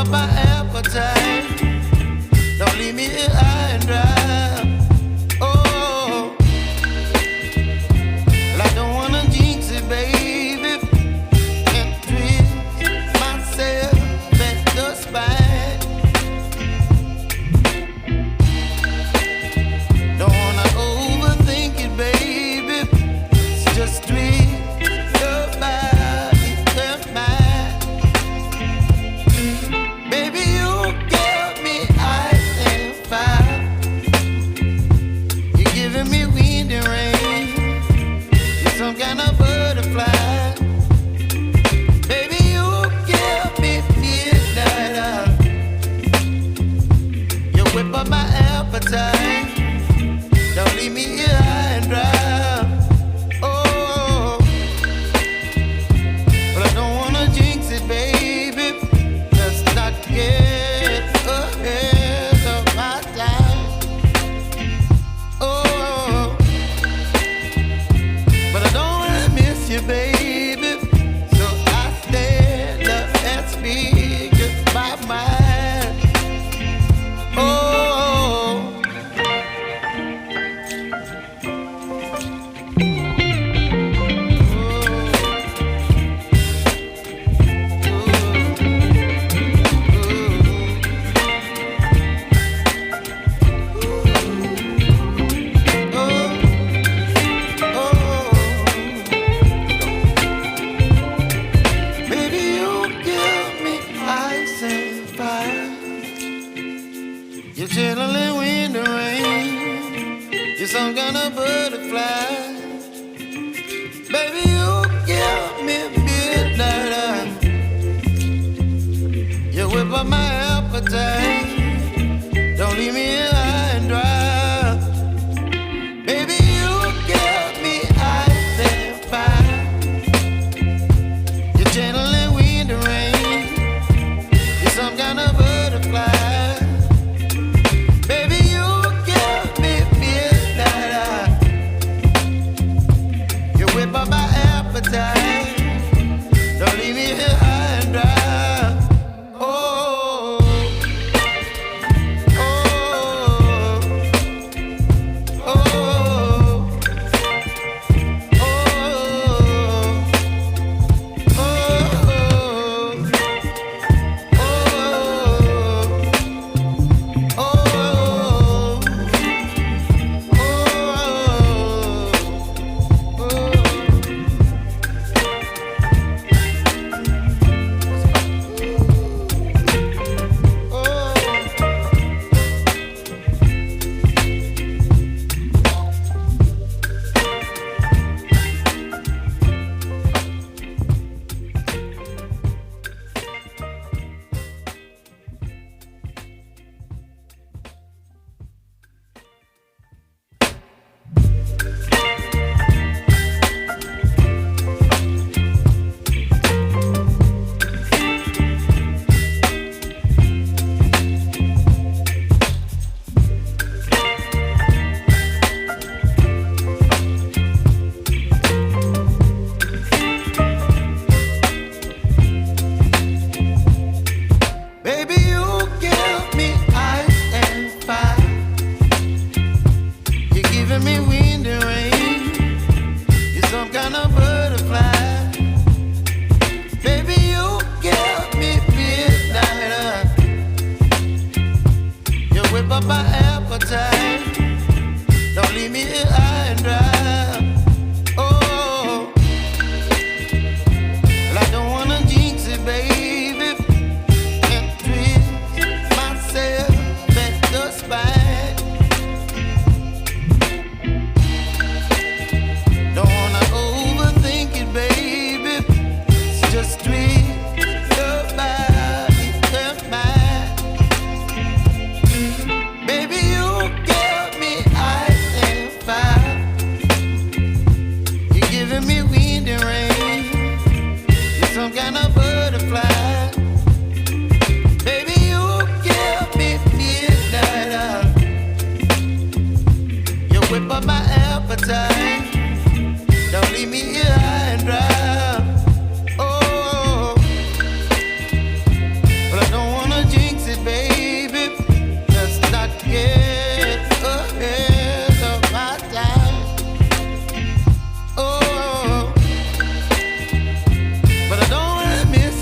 up my appetite. Don't leave me here high and dry. Oh, well, I don't wanna jinx it, baby, and twist myself at the spine. Don't wanna overthink it, baby. It's just twist your body and mine. Baby, you give me ice and fire. You're giving me wind and rain. You're some kind of butterfly. Baby, you give me midnight. You whip up my appetite. Don't leave me here high and dry. Oh, but I don't wanna jinx it, baby. Let's not get ahead of my time. Oh, but I don't wanna miss you, baby. So I stand up and speak my mind. Oh. You're chilling wind and rain. You're some kind of butterfly. Baby, you give me midnight. You whip up my appetite. Don't leave me here high and dry. Baby, you give me ice and fire. You're channeling wind and rain. You're some kind of butterfly. Whip up my appetite. Don't leave me here high and dry. Oh.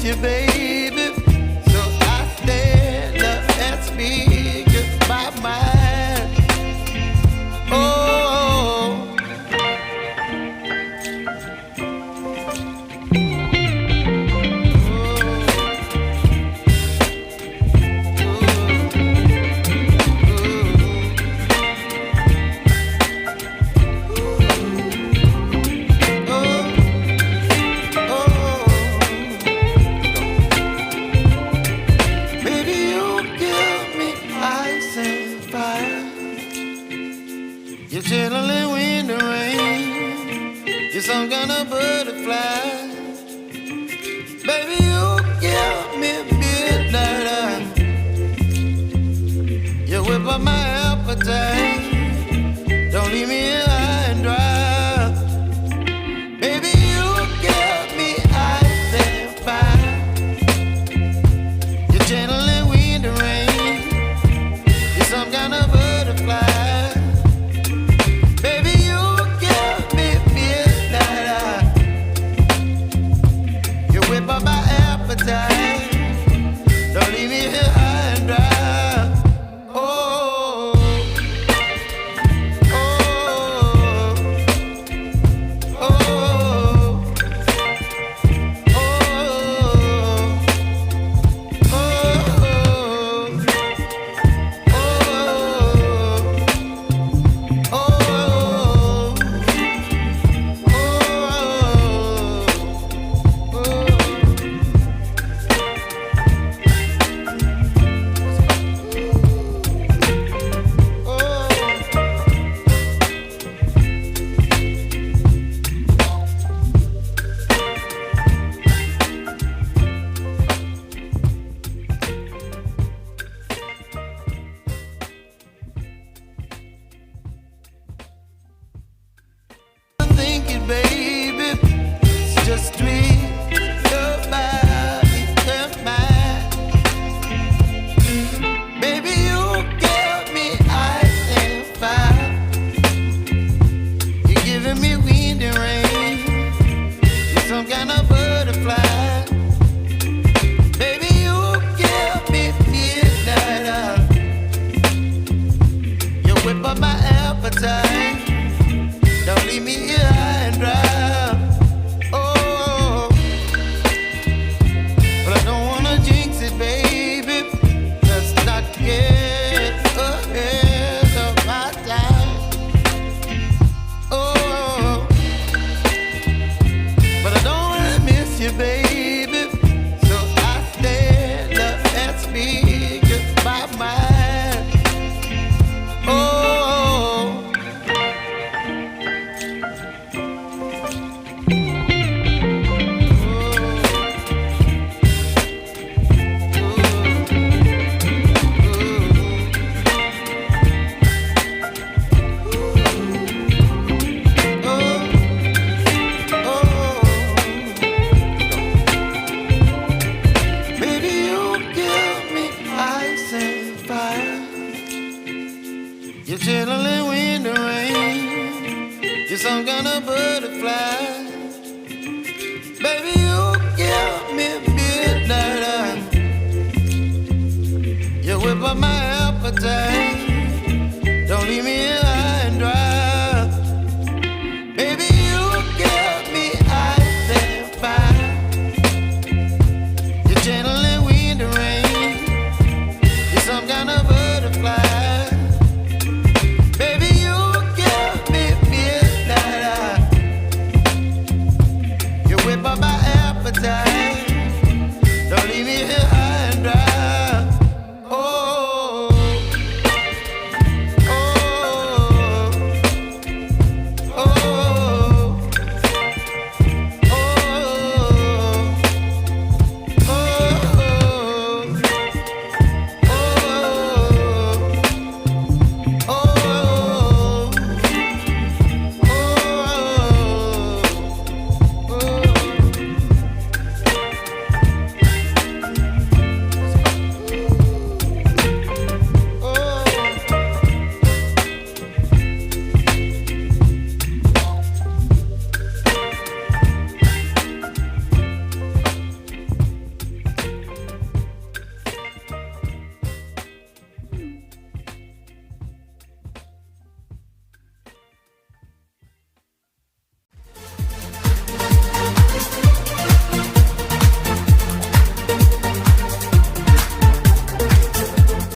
miss you, baby. So I stand up and speak my mind. Oh, you're chilling in the rain. You're some kind of butterfly. Baby, you give me midnight. You whip up my appetite. Don't leave me here high and dry. Baby, you give me ice and fire. You're channeling wind and rain. You're some kind of butterfly. Don't leave me here high and dry. Oh, oh, oh, oh, baby, it's just me, your body and mine. Baby, you give me ice and fire. You're giving me wind and rain. You're some kind of butterfly. Baby, you give me midnight. You whip up my appetite. Don't leave me here high and dry. Oh, but I don't wanna jinx it, baby. Let's not get ahead of my time. Oh, but I don't wanna miss you, baby. So I stand up and speak my mind. Oh. You're chilling wind and rain. You're some kind of butterfly. Baby, you give me midnight. You whip up my appetite. Don't leave me here high and dry. Baby, you give me ice and fire. You're channeling wind and rain. You're some kind of butterfly. Whip up my appetite. Don't leave me here.